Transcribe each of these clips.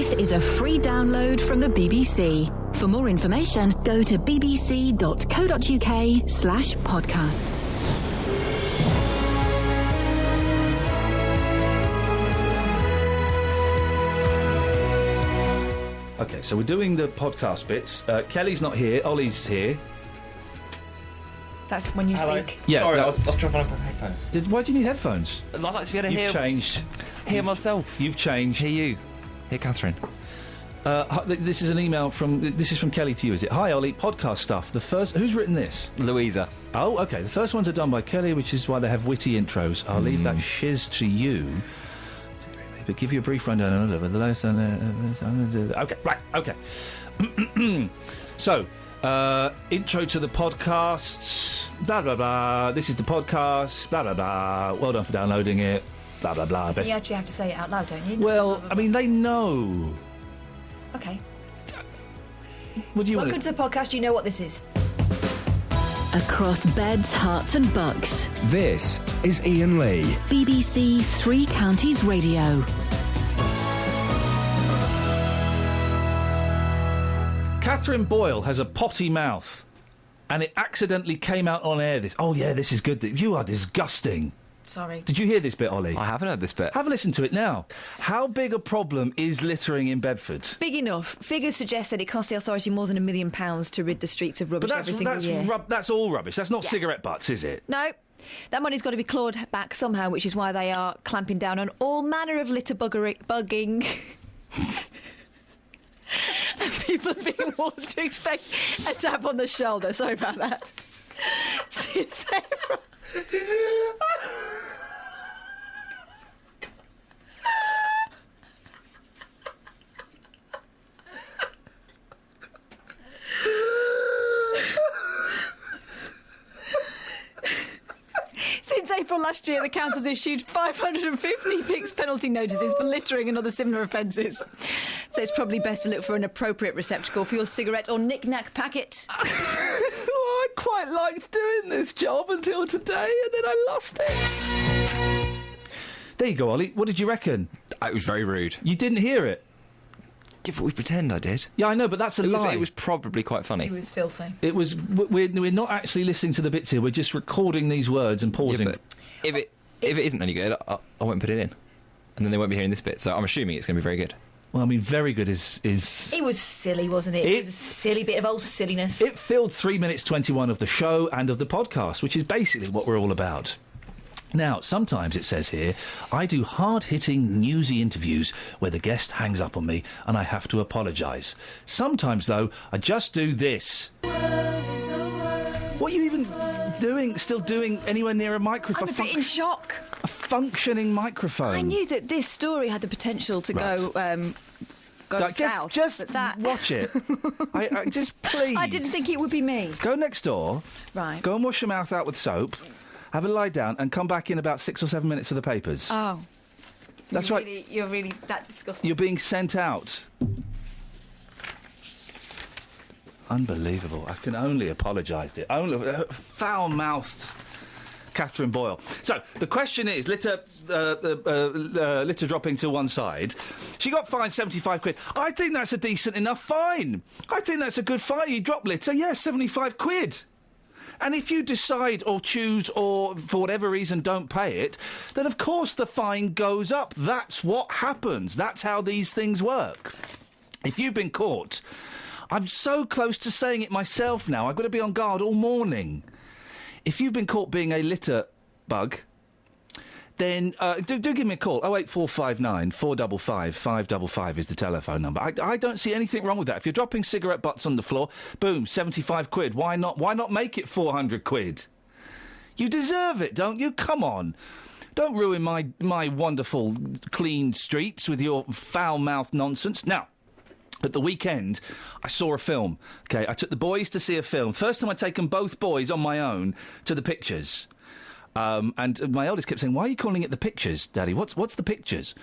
This is a free download from the BBC. For more information, go to bbc.co.uk/podcasts. Okay, so we're doing the podcast bits. Kelly's not here. Ollie's here. That's when you speak. Yeah, sorry, I was trying to find my headphones. Why do you need headphones? I'd like to be able to You've changed. Hear myself. You've changed. Hear you. Hear Catherine. This is an email from Kelly to you, is it? Hi, Ollie. Podcast stuff. The first. Who's written this? Louisa. Oh, okay. The first ones are done by Kelly, which is why they have witty intros. I'll leave that shiz to you. But give you a brief rundown of the last. Okay, right. Okay. So. Intro to the podcasts, blah, blah, blah. This is the podcast, blah, blah, blah. Well done for downloading it, blah, blah, blah. You actually have to say it out loud, don't you? Well, blah, blah, blah. I mean, they know. Okay. What do you Welcome to the podcast, you know what this is. Across beds, hearts and bucks. This is Iain Lee. BBC Three Counties Radio. Catherine Boyle has a potty mouth, and it accidentally came out on air. This is good. You are disgusting. Sorry. Did you hear this bit, Ollie? I haven't heard this bit. Have a listen to it now. How big a problem is littering in Bedford? Big enough. Figures suggest that it costs the authority more than £1 million to rid the streets of rubbish every single year. That's all rubbish. That's not cigarette butts, is it? No. That money's got to be clawed back somehow, which is why they are clamping down on all manner of litter bugging. And people are being warned to expect a tap on the shoulder. Sorry about that. Since April. Since April last year, the council's issued 550 PICS penalty notices for littering and other similar offences. So it's probably best to look for an appropriate receptacle for your cigarette or knick-knack packet. I quite liked doing this job until today, and then I lost it. There you go, Ollie. What did you reckon? It was very rude. You didn't hear it? Yeah, but we pretend I did. Yeah, I know, but that's a lie. It was probably quite funny. It was filthy. It was. We're not actually listening to the bits here. We're just recording these words and pausing. Yeah, but if it isn't any good, I won't put it in, and then they won't be hearing this bit. So I'm assuming it's going to be very good. Well, I mean, very good is... It was silly, wasn't it? It was a silly bit of old silliness. It filled 3 minutes 21 of the show and of the podcast, which is basically what we're all about. Now, sometimes it says here, I do hard-hitting, newsy interviews where the guest hangs up on me and I have to apologise. Sometimes, though, I just do this. What are you even still doing anywhere near a microphone? I'm a bit in shock. A functioning microphone. I knew that this story had the potential to go south. Just but that... watch it. Just please. I didn't think it would be me. Go next door. Right. Go and wash your mouth out with soap. Have a lie down and come back in about 6 or 7 minutes for the papers. Oh. That's right. You're really that disgusting. You're being sent out. Unbelievable. I can only apologise to it. Foul-mouthed Catherine Boyle. So, the question is, litter dropping to one side. She got fined 75 quid. I think that's a decent enough fine. I think that's a good fine. You drop litter, 75 quid. And if you decide or choose or, for whatever reason, don't pay it, then, of course, the fine goes up. That's what happens. That's how these things work. If you've been caught... I'm so close to saying it myself now. I've got to be on guard all morning. If you've been caught being a litter bug, then do give me a call. 08459 455 555 is the telephone number. I don't see anything wrong with that. If you're dropping cigarette butts on the floor, boom, 75 quid. Why not make it 400 quid? You deserve it, don't you? Come on. Don't ruin my wonderful clean streets with your foul-mouthed nonsense. Now, at the weekend, I saw a film. Okay, I took the boys to see a film. First time I'd taken both boys on my own to the pictures. And my eldest kept saying, "Why are you calling it the pictures, Daddy? What's the pictures?"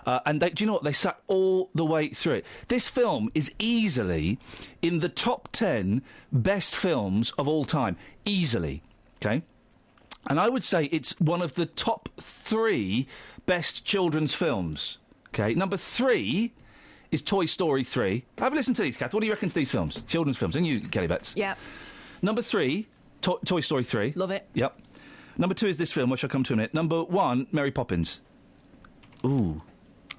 And do you know what? They sat all the way through it. This film is easily in the top 10 best films of all time. Easily. Okay? And I would say it's one of the top 3 best children's films. Okay? Number 3... is Toy Story 3. Have a listen to these, Kath. What do you reckon to these films? Children's films. And you, Kelly Betts. Yeah. Number 3, Toy Story 3. Love it. Yep. Number 2 is this film, which I'll come to in a minute. Number 1, Mary Poppins. Ooh.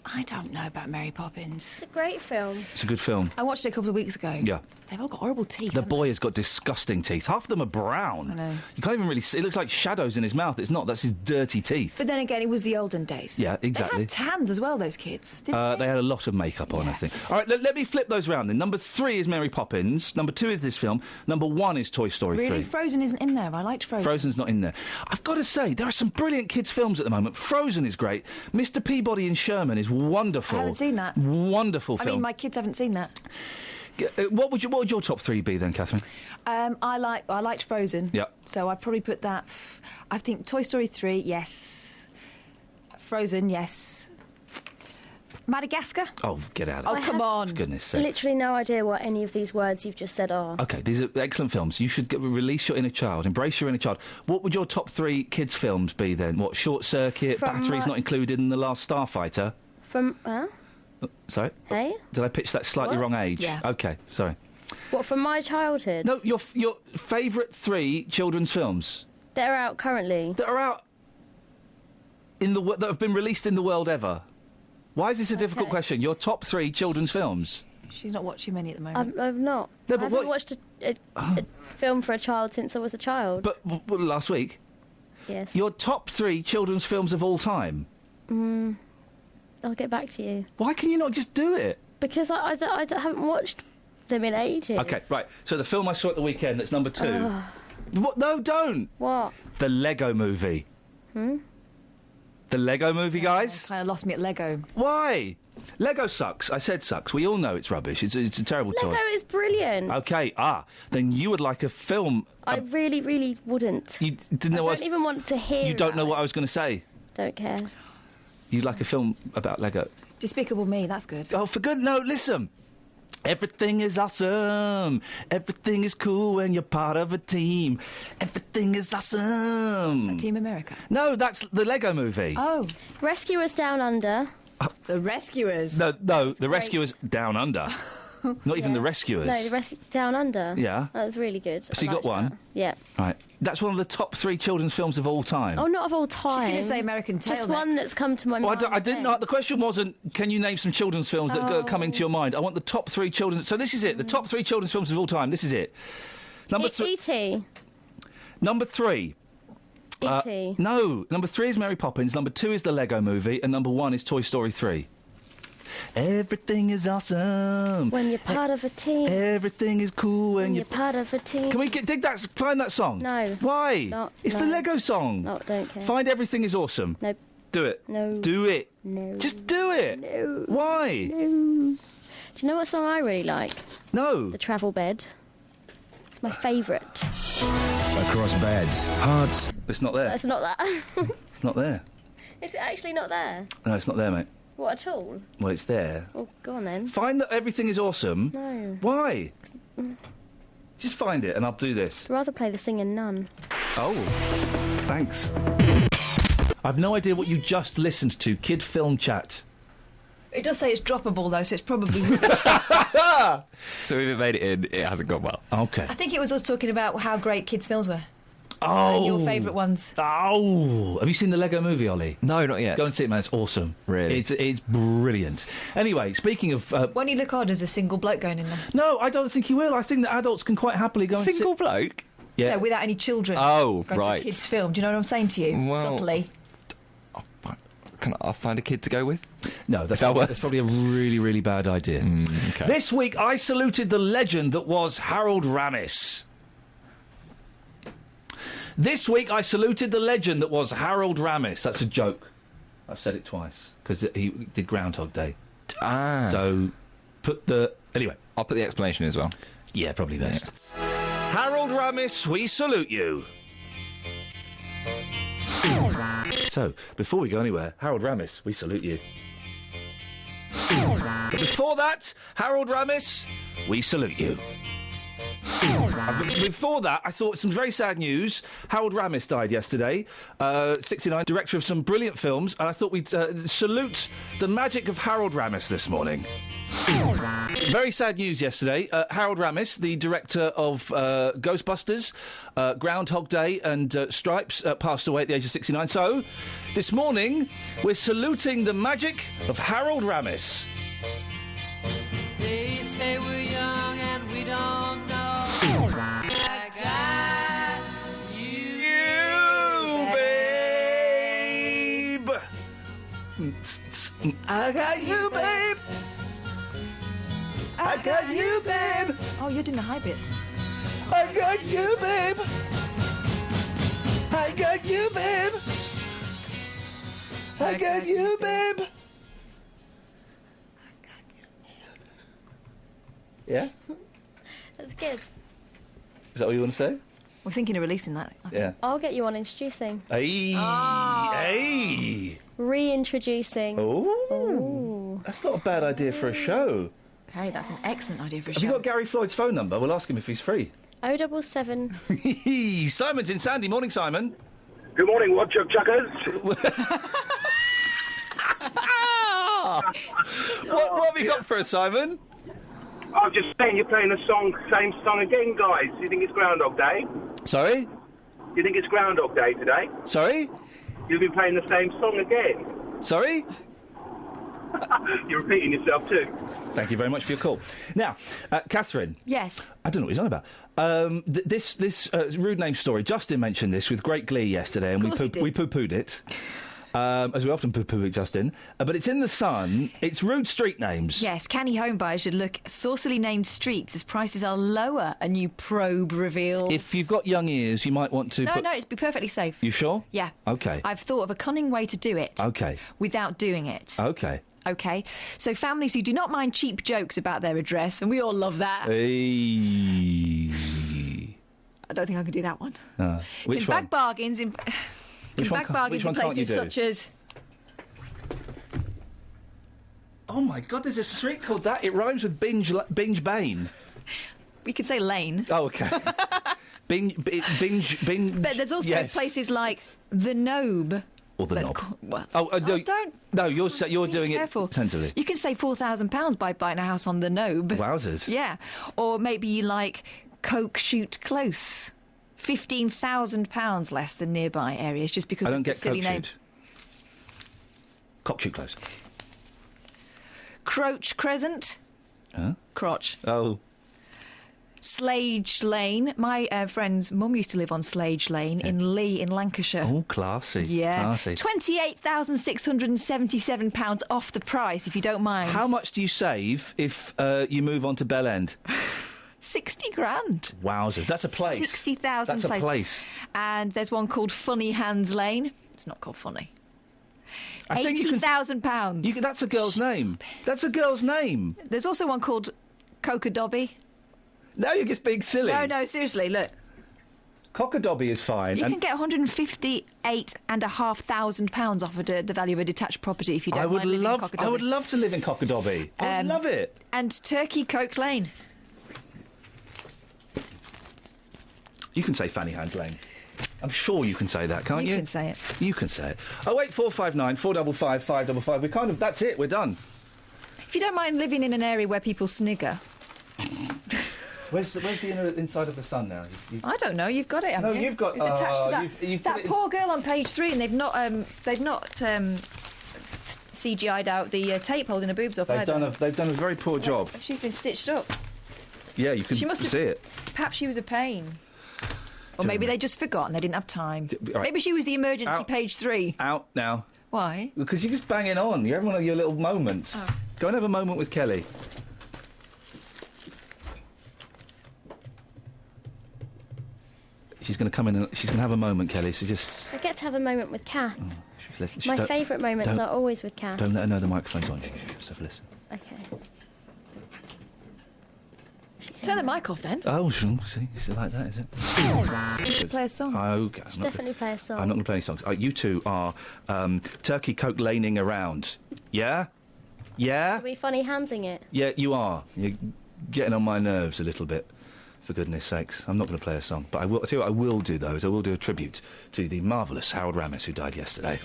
I don't know about Mary Poppins. It's a great film. It's a good film. I watched it a couple of weeks ago. Yeah. They've all got horrible teeth. The haven't boy has got disgusting teeth. Half of them are brown. I know. You can't even really see. It looks like shadows in his mouth. It's not. That's his dirty teeth. But then again, it was the olden days. Yeah, exactly. They had tans as well, those kids. Didn't They had a lot of makeup on, I Yeah. think. All right, let me flip those round then. Number 3 is Mary Poppins. Number 2 is this film. Number 1 is Toy Story 3. Really? Frozen isn't in there. I liked Frozen. Frozen's not in there. I've got to say, there are some brilliant kids' films at the moment. Frozen is great. Mr. Peabody and Sherman is wonderful. I haven't seen that. Wonderful I film. mean, my kids haven't seen that. What would your top 3 be then, Catherine? I liked Frozen. Yeah. So I'd probably put that. I think Toy Story 3, yes. Frozen, yes. Madagascar? Oh, get out Oh, of it. come on. For goodness sake. Literally no idea what any of these words you've just said are. Okay, these are excellent films. You should release your inner child, embrace your inner child. What would your top 3 kids' films be then? What, Short Circuit, From Batteries my- not included in The Last Starfighter? From, Sorry? hey? Did I pitch that slightly What? wrong age? Yeah. Okay, sorry. What, from my childhood? No, your favourite 3 children's films They're out currently. that are out that have been released in the world ever. Why is this a difficult Okay. question? Your top 3 children's films. She's not watching many at the moment. I've not. No, I but haven't what- watched a film for a child since I was a child. But last week, yes. your top 3 children's films of all time. I'll get back to you. Why can you not just do it? Because I haven't watched them in ages. Okay, right. So the film I saw at the weekend, that's number 2. What? No, don't. What? The Lego Movie. The Lego Movie, guys. Kind of lost me at Lego. Why? Lego sucks. I said sucks. We all know it's rubbish. It's a terrible Lego toy. is brilliant. Okay, then you would like a film. I really, really wouldn't. You didn't know I what don't even want to hear. you don't know about what I it. was going to say. Don't care. You'd like a film about Lego. Despicable Me, that's good. Oh, for good. No, listen. Everything is awesome. Everything is cool when you're part of a team. Everything is awesome. Team America. No, that's the Lego Movie. Oh, Rescuers Down Under. The Rescuers. No, the Rescuers Down Under. Not even the Rescuers. No, the Down Under. Yeah. That was really good. So you I got liked one? that. Yeah. Right. That's one of the top 3 children's films of all time. Oh, not of all time. She's going to say American Tail Just next. one that's come to my Well, mind. I didn't know. The question wasn't, can you name some children's films that are coming to your mind? I want the top 3 children's... So this is it. The top 3 children's films of all time. This is it. Number 3... E.T. Number 3. E.T. No. Number 3 is Mary Poppins. Number 2 is the Lego Movie. And number 1 is Toy Story 3. Everything is awesome. When you're part of a team. Everything is cool when When you're part of a team. Can we find that song? No. Why? It's the no. Lego song. No, don't care. Find Everything is Awesome. Nope. Do it. No. Do it. No. Just do it. No. Why? Do you know what song I really like? No. The Travel Bed. It's my favourite. Across beds, hearts, It's not there. It's not that. It's not there. Is it actually not there? No, it's not there, mate. What at all? Well, it's there. Oh, go on then. Find that Everything is Awesome. No. Why? Just find it and I'll do this. I'd rather play the Singing Nun. Oh, thanks. I've no idea what you just listened to. Kid Film Chat. It does say it's droppable, though, so it's probably... So if it made it in, it hasn't gone well. Okay. I think it was us talking about how great kids' films were. Oh. And your favourite ones. Oh. Have you seen the Lego Movie, Ollie? No, not yet. Go and see it, man. It's awesome. Really? It's brilliant. Anyway, speaking of... Won't he look odd as a single bloke going in there? No, I don't think he will. I think that adults can quite happily go and Single sit... bloke? Yeah. No, without any children. Oh, Go to a right. kids' film. Do you know what I'm saying to you? Well- Subtly. I'll find a kid to go with? No, that's that works? probably a really, really bad idea. Okay. This week, I saluted the legend that was Harold Ramis. This week, I saluted the legend that was Harold Ramis. That's a joke. I've said it twice, because he did Groundhog Day. Ah. So, put the... Anyway. I'll put the explanation as well. Yeah, probably best. Harold Ramis, we salute you. So, before we go anywhere, Harold Ramis, we salute you. But before that, Harold Ramis, we salute you. Before that, I thought some very sad news. Harold Ramis died yesterday, 69, director of some brilliant films, and I thought we'd salute the magic of Harold Ramis this morning. Very sad news yesterday. Harold Ramis, the director of Ghostbusters, Groundhog Day and Stripes, passed away at the age of 69. So, this morning, we're saluting the magic of Harold Ramis. They say we're young and we don't know. I got you, babe. I got you, babe. I got you, babe. Oh, you're doing the high bit. I got you, babe. I got you, babe. I got you, babe. Yeah? That's good. Is that what you want to say? We're thinking of releasing that. I think. Yeah. I'll get you on introducing. Hey! Hey! Reintroducing. Ooh. That's not a bad idea for a show. Okay, that's an excellent idea for a Have show. you got Gary Floyd's phone number? We'll ask him if he's free. 077. Simon's in Sandy. Morning, Simon. Good morning, what chuckers? What have you got for us, Simon? I was just saying, you're playing the same song again, guys. Do you think it's Groundhog Day? Sorry? Do you think it's Groundhog Day today? Sorry? You've been playing the same song again. Sorry? You're repeating yourself too. Thank you very much for your call. Now, Catherine. Yes. I don't know what he's on about. This rude name story. Justin mentioned this with great glee yesterday, and we poo-pooed it. As we often poo-poo it, Justin. But it's in the Sun. It's rude street names. Yes, canny home buyers should look at saucily named streets as prices are lower, a new probe reveals. If you've got young ears, you might want to No, it's be perfectly safe. You sure? Yeah. Okay. I've thought of a cunning way to do it. Okay. Without doing it. Okay. Okay, so families who do not mind cheap jokes about their address, and we all love that. Hey. I don't think I can do that one. Which one? Bag bargains in Which one bargains in can't you places do? such as. Oh my God! There's a street called that. It rhymes with binge Bane. We could say lane. Oh, okay. binge. But there's also places like the Nobe. Or the knob. Well, no, don't. No, you're doing careful. it tentatively. You can save £4,000 by buying a house on the Nobe. Wowzers. Yeah. Or maybe you like Coke Shoot Close. £15,000 less than nearby areas just because I don't of the get silly Coke name. Shoot. Cock Shoot Close. Croach Crescent. Huh? Crotch. Oh. Slade Lane. My friend's mum used to live on Slade Lane in Lee in Lancashire. Oh, classy. Yeah. Classy. £28,677 off the price, if you don't mind. How much do you save if you move on to Bell End? 60 grand. Wowzers. That's a place. 60,000 That's a place. And there's one called Funny Hands Lane. It's not called Funny. I think £80,000. That's a girl's name. That's a girl's name. There's also one called Cockadobby. Now you're just being silly. No, seriously, look. Cockadobby is fine. You can get £158,500 off of the value of a detached property if you don't mind living in Cockadobby. I would love to live in Cockadobby. I would love it. And Turkey Coke Lane. You can say Fanny Hands Lane. I'm sure you can say that, can't you? You can say it. You can say it. 08459 455 555. We're kind of... That's it. We're done. If you don't mind living in an area where people snigger. Where's the inner inside of the Sun now? I don't know. You've got it, haven't you? You've got... It's attached to that. You've that poor girl on page 3, and they've not CGI'd out the tape holding her boobs up. They've done a very poor job. She's been stitched up. Yeah, you can see it. Perhaps she was a pain. Or maybe they just forgot and they didn't have time. Right. Maybe she was the emergency page 3. Out now. Why? Because you're just banging on. You're having one of your little moments. Oh. Go and have a moment with Kelly. She's going to come in and she's going to have a moment, Kelly, so just... I get to have a moment with Kath. Listen, My favourite moments are always with Kath. Don't let her know the microphone's on. Just have a listen. Okay. Turn the mic off then. Oh, see, is it like that, is it? You should play a song. Okay. Should definitely play a song. I'm not going to play any songs. You two are Turkey Coke laning around. Yeah? Yeah? Are we funny handsing it? Yeah, you are. You're getting on my nerves a little bit. For goodness sakes, I'm not going to play a song, but I will. I tell you what I will do though is I will do a tribute to the marvellous Harold Ramis who died yesterday.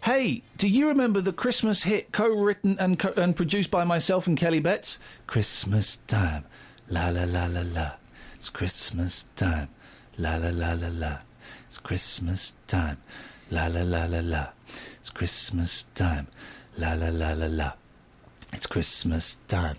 Hey, do you remember the Christmas hit co-written and produced by myself and Kelly Betts? Christmas time, la la la la la. It's Christmas time, la la la la la. It's Christmas time, la la la la la. It's Christmas time, la la la la la. It's Christmas time,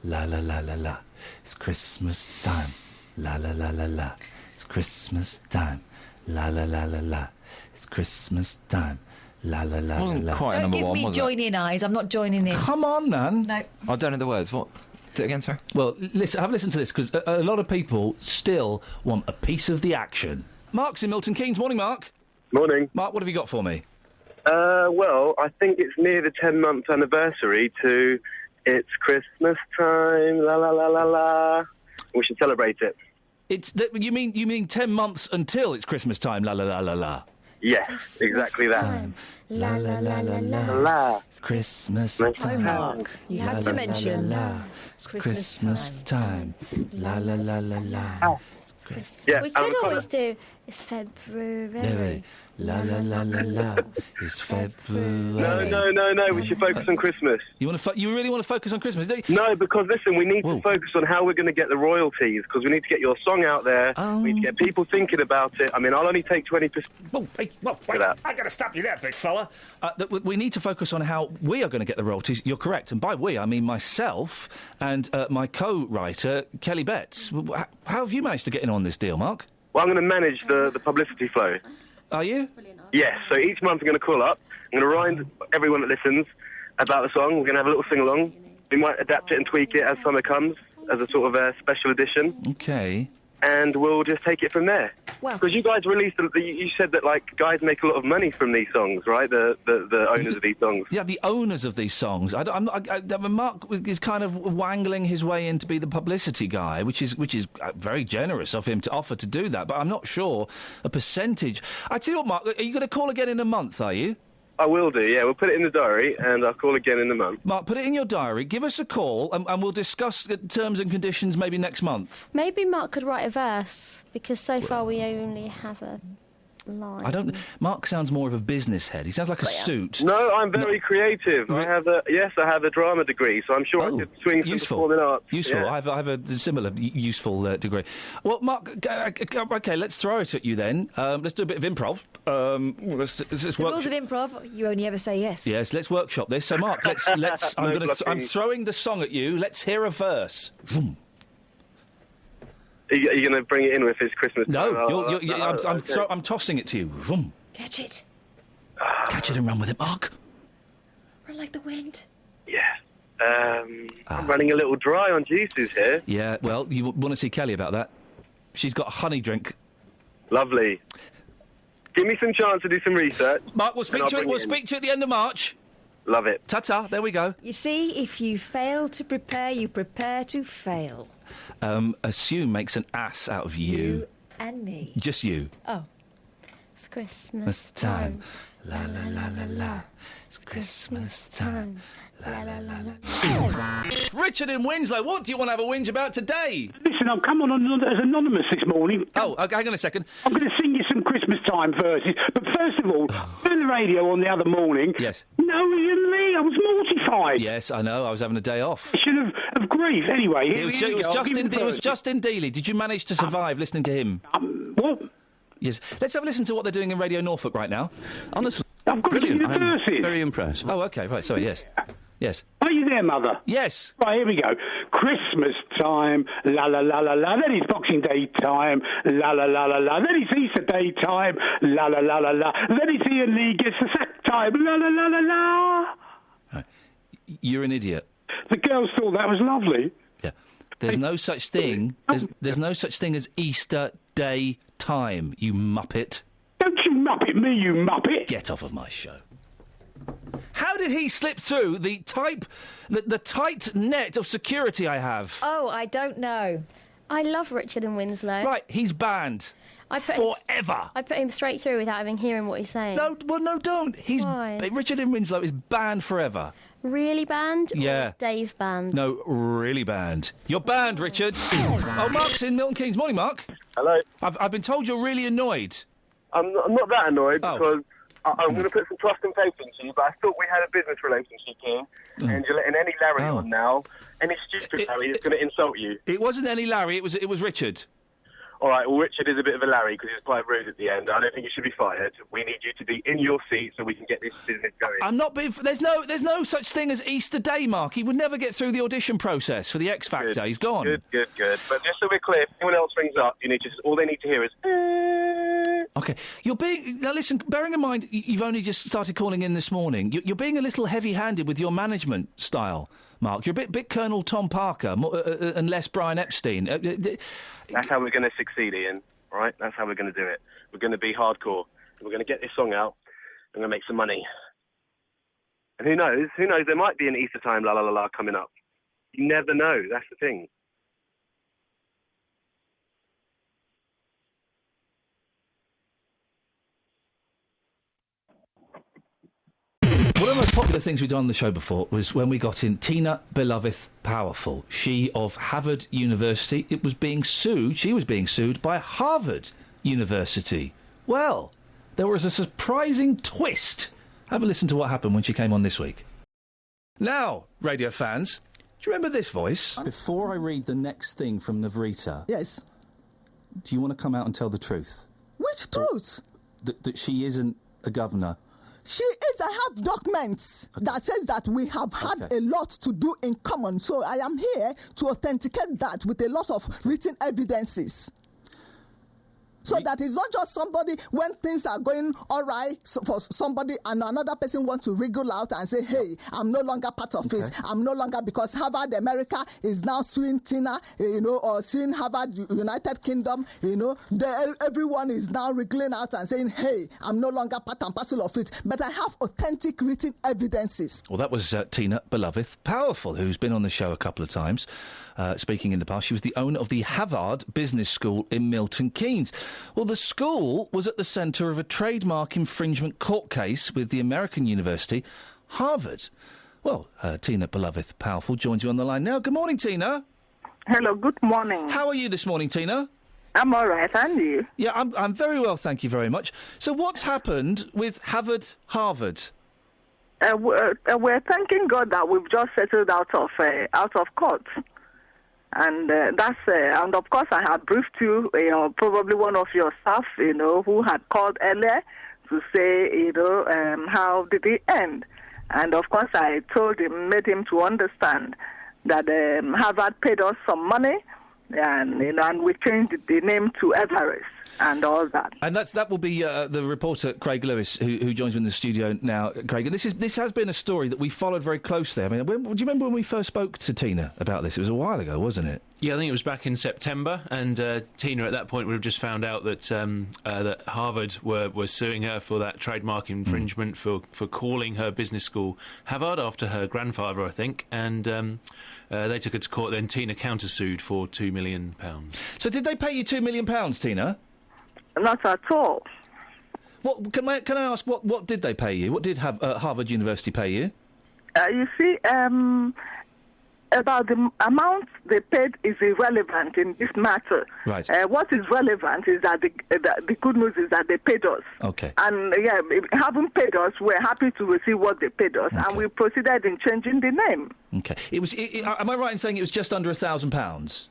la la la la la. It's Christmas time, la la la la la. It's Christmas time, la la la la la. It's Christmas time. La la la Wasn't la. quite a Don't number give one, me was join in eyes. I'm not joining in. Come on, man. No. I don't know the words. What? Do it again, sorry. Well, listen, have a listen to this, because a lot of people still want a piece of the action. Mark's in Milton Keynes. Morning, Mark. Morning. Mark, what have you got for me? Well, I think it's near the 10-month anniversary to It's Christmas Time, la la la la la. We should celebrate it. You mean 10 months until it's Christmas time, la la la la la? Yes, exactly that. Time. La la la la la. La. It's Christmas Oh, time. Mark, you had to mention. It's Christmas time. La la la la la. It's Christmas. Yeah, We could always do. It's February. La la la la la. It's February. No. We should focus on Christmas. You really want to focus on Christmas, don't you? No, because listen, we need Whoa. to focus on how we're going to get the royalties, because we need to get your song out there. We need to get people thinking about it. I mean, I'll only take 20%. Oh, hey, wait, that. I got to stop you there, big fella. We need to focus on how we are going to get the royalties. You're correct. And by we, I mean myself and my co-writer, Kelly Betts. How have you managed to get in on this deal, Mark? Well, I'm going to manage the publicity flow. Are you? Yes, so each month I'm going to call up. I'm going to remind everyone that listens about the song. We're going to have a little sing-along. We might adapt it and tweak it as summer comes, as a sort of a special edition. Okay. And we'll just take it from there. Wow. Because you guys released, you said that, like, guys make a lot of money from these songs, right? The owners of these songs. Yeah, the owners of these songs. Mark is kind of wangling his way in to be the publicity guy, which is very generous of him to offer to do that. But I'm not sure a percentage. I tell you what, Mark, are you going to call again in a month? Are you? I will do, yeah. We'll put it in the diary, and I'll call again in a month. Mark, put it in your diary. Give us a call, and we'll discuss terms and conditions maybe next month. Maybe Mark could write a verse, because so far we only have a line. Mark sounds more of a business head. He sounds like a suit. No, I'm very creative. I have a drama degree, so I'm sure I could swing some performing arts. Useful. Yeah. I have a similar useful degree. Well, Mark, okay, let's throw it at you then. Let's do a bit of improv. The rules of improv, you only ever say yes. Yes, let's workshop this. So, Mark, let's. I'm throwing the song at you. Let's hear a verse. Are you going to bring it in with It's Christmas time? No, I'm tossing it to you. Vroom. Catch it. Catch it and run with it, Mark. Run like the wind. Yeah. I'm running a little dry on juices here. Yeah, well, you want to see Kelly about that. She's got a honey drink. Lovely. Give me some chance to do some research. Mark, we'll speak to you at the end of March. Love it. Ta-ta, there we go. You see, if you fail to prepare, you prepare to fail. Assume makes an ass out of you. You and me. Just you. Oh. It's Christmas time. La la la la la. It's Christmas time. La la la la. Richard in Winslow, what do you want to have a whinge about today? Listen, I've come on as anonymous this morning. Oh, okay, hang on a second. I'm going to sing you some Christmas time verses. But first of all, on the radio on the other morning. Yes. No, Ian Lee, I was mortified. Yes, I know. I was having a day off. I should have of grief. Anyway, It was Justin Dealey. Did you manage to survive listening to him? What? Yes. Let's have a listen to what they're doing in Radio Norfolk right now. Honestly, I've got brilliant. to sing the I'm verses. very impressed. Oh, okay. Right. Sorry. Yes. Yes. Are you there, Mother? Yes. Right, here we go. Christmas time, la la la la la. Then it's Boxing Day time, la la la la la. Then it's Easter Day time, la la la la la. Then it's Ian Lee gets the sack time, la la la la la. Right. You're an idiot. The girls thought that was lovely. Yeah. There's no such thing. There's no such thing as Easter Day time. You muppet. Don't you muppet me, you muppet. Get off of my show. How did he slip through the tight net of security I have? Oh, I don't know. I love Richard and Winslow. Right, he's banned. Forever. I put him straight through without even hearing what he's saying. No, well, no, don't. Why? Richard in Winslow is banned forever. Really banned? Yeah. Or Dave banned? No, really banned. You're banned, Richard. Oh, Mark's in Milton Keynes. Morning, Mark. Hello. I've been told you're really annoyed. I'm not that annoyed because I'm going to put some trust and faith into you, but I thought we had a business relationship here, and you're letting any Larry on now, any stupid Larry is going to insult you. It wasn't any Larry, it was Richard. All right, well, Richard is a bit of a Larry because he's quite rude at the end. I don't think you should be fired. We need you to be in your seat so we can get this business going. I'm not being... There's no such thing as Easter Day, Mark. He would never get through the audition process for the X Factor. He's gone. Good. But just so we're clear, if anyone else rings up, all they need to hear is... OK. You're being... Now, listen, bearing in mind you've only just started calling in this morning, you're being a little heavy-handed with your management style, Mark. You're a bit Colonel Tom Parker and less Brian Epstein. That's how we're going to succeed, Ian. All right? That's how we're going to do it. We're going to be hardcore. We're going to get this song out. We're going to make some money. And who knows? There might be an Easter time la la la la coming up. You never know. That's the thing. One of the most popular things we've done on the show before was when we got in Tina Beloved Powerful. She of Harvard University. She was being sued by Harvard University. Well, there was a surprising twist. Have a listen to what happened when she came on this week. Now, radio fans, do you remember this voice? Before I read the next thing from Navrita... Yes. Do you want to come out and tell the truth? Which truth? That she isn't a governor. She is. I have documents that says that we have had a lot to do in common. So I am here to authenticate that with a lot of written evidences. So that it's not just somebody, when things are going all right for somebody and another person wants to wriggle out and say, hey, I'm no longer part of it. I'm no longer, because Harvard America is now suing Tina, or suing Harvard United Kingdom, everyone is now wriggling out and saying, hey, I'm no longer part and parcel of it. But I have authentic written evidences. Well, that was Tina Beloved Powerful, who's been on the show a couple of times, speaking in the past. She was the owner of the Harvard Business School in Milton Keynes. Well, the school was at the centre of a trademark infringement court case with the American university, Harvard. Well, Tina Beloved Powerful joins you on the line now. Good morning, Tina. Hello, good morning. How are you this morning, Tina? I'm all right, and you? Yeah, I'm very well, thank you very much. So what's happened with Harvard? We're thanking God that we've just settled out of court. And and of course I had briefed you, probably one of your staff, who had called earlier to say, how did it end? And of course I made him to understand that Harvard paid us some money, and we changed the name to Everest and all that. And that will be the reporter Craig Lewis, who joins me in the studio now. Craig, and this has been a story that we followed very closely. I mean, do you remember when we first spoke to Tina about this? It was a while ago, wasn't it? Yeah, I think it was back in September, and Tina at that point would have just found out that that Harvard were suing her for that trademark infringement for calling her business school Harvard after her grandfather, I think, and they took her to court. Then Tina countersued for £2 million. So did they pay you £2 million, Tina? Not at all. What can I ask? What did they pay you? What did Harvard University pay you? You see, about the amount they paid is irrelevant in this matter. Right. What is relevant is that the good news is that they paid us. Okay. And having paid us, we're happy to receive what they paid us, and we proceeded in changing the name. Okay. Am I right in saying it was just under £1,000?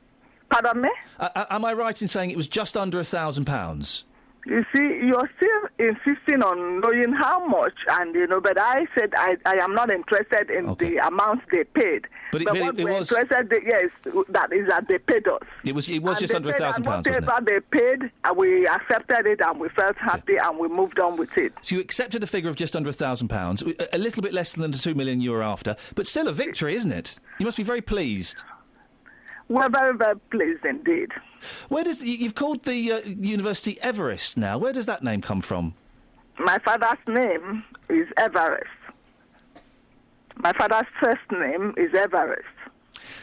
Pardon me? Am I right in saying it was just under £1,000? You see, you're still insisting on knowing how much, and but I said I am not interested in the amount they paid. But what we're interested in, yes, that is that they paid us. It was just under £1,000, wasn't it? Whatever they paid, we accepted it, and we felt happy, and we moved on with it. So you accepted a figure of just under £1,000, a little bit less than the £2 million you were after, but still a victory, isn't it? You must be very pleased. We're very, very pleased indeed. Where does you've called the university Everest now? Where does that name come from? My father's name is Everest. My father's first name is Everest.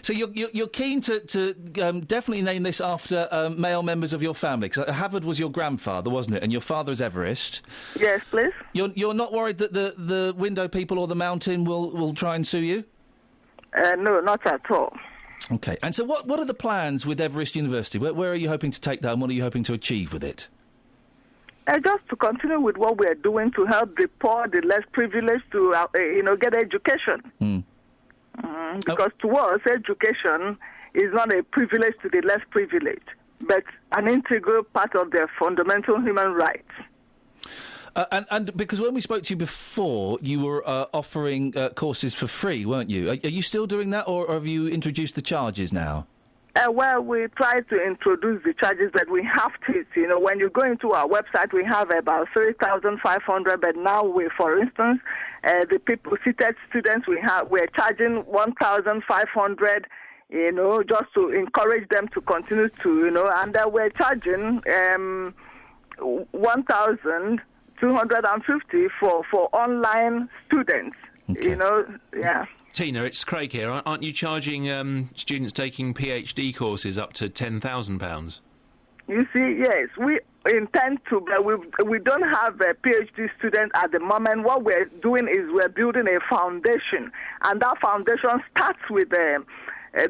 So you're keen to definitely name this after male members of your family, because Havard was your grandfather, wasn't it? And your father is Everest. Yes, please. You're not worried that the window people or the mountain will try and sue you? No, not at all. Okay. And so what are the plans with Everest University? Where are you hoping to take that, and what are you hoping to achieve with it? Just to continue with what we're doing to help the poor, the less privileged to, get education. Because to us, education is not a privilege to the less privileged, but an integral part of their fundamental human rights. And because when we spoke to you before, you were offering courses for free, weren't you? Are you still doing that, or have you introduced the charges now? Well, we try to introduce the charges, but we have to. When you go into our website, we have about 3,500. But now, for instance, the seated students we're charging 1,500. Just to encourage them to continue to, and we're charging 1,250 for online students. Okay. Yeah. Tina, it's Craig here. Aren't you charging students taking PhD courses up to £10,000? You see, yes, we intend to, but we don't have a PhD student at the moment. What we're doing is we're building a foundation, and that foundation starts with a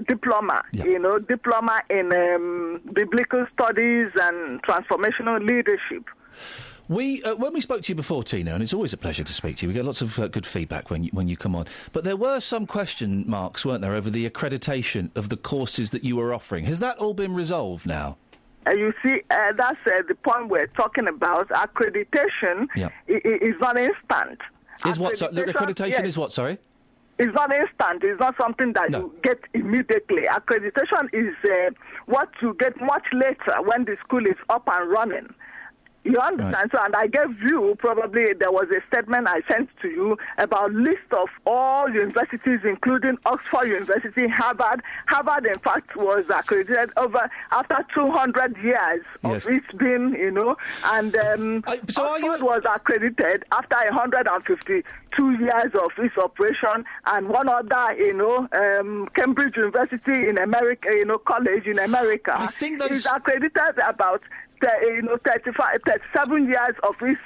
diploma, diploma in biblical studies and transformational leadership. When we spoke to you before, Tina, and it's always a pleasure to speak to you, we get lots of good feedback when you come on, but there were some question marks, weren't there, over the accreditation of the courses that you were offering. Has that all been resolved now? You see, that's the point we're talking about. Accreditation is not instant. Accreditation is what, sorry? It's not instant. It's not something that you get immediately. Accreditation is what you get much later when the school is up and running. You understand? Right. So, and I gave you, probably there was a statement I sent to you about list of all universities, including Oxford University, Harvard. Harvard, in fact, was accredited after 200 years of its being, and Oxford was accredited after 152 years of its operation, and one other, Cambridge University in America, college in America, I think those... is accredited about 37 years of its,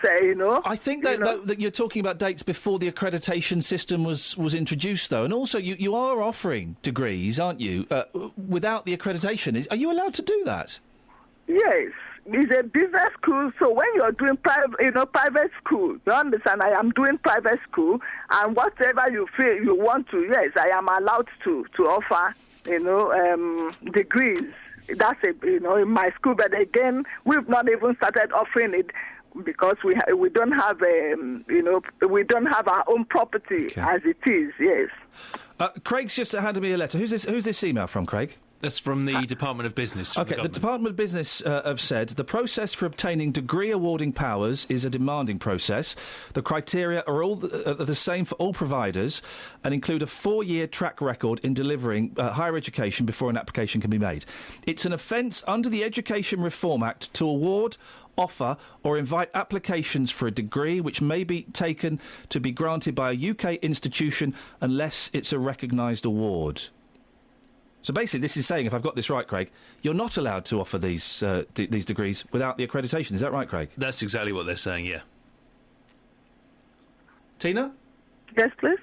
I think that you're talking about dates before the accreditation system was introduced, though. And also, you are offering degrees, aren't you, without the accreditation. Are you allowed to do that? Yes. It's a business school, so when you're doing private school, you understand, I am doing private school, and whatever you feel you want to, yes, I am allowed to offer, degrees. That's in my school, but again, we've not even started offering it because we don't have we don't have our own property as it is. Yes. Craig's just handed me a letter. Who's this email from, Craig? That's from the Department of Business. OK, the Department of Business have said the process for obtaining degree awarding powers is a demanding process. The criteria are all the same for all providers and include a 4-year track record in delivering higher education before an application can be made. It's an offence under the Education Reform Act to award, offer or invite applications for a degree which may be taken to be granted by a UK institution unless it's a recognised award. So basically, this is saying, if I've got this right, Craig, you're not allowed to offer these degrees without the accreditation. Is that right, Craig? That's exactly what they're saying, yeah. Tina? Yes, please.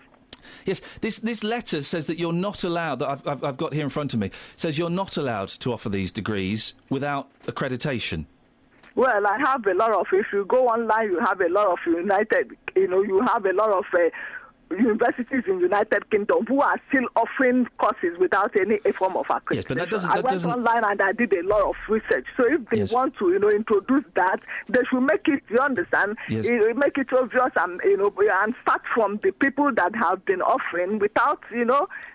Yes, this letter says that you're not allowed, that I've got here in front of me, says you're not allowed to offer these degrees without accreditation. Well, I have a lot of, if you go online, you have a lot of you have a lot of universities in United Kingdom who are still offering courses without any form of accreditation. Yes, but I went online and I did a lot of research. So if they want to, introduce that, they should make it. You understand? Yes. Make it obvious and and start from the people that have been offering without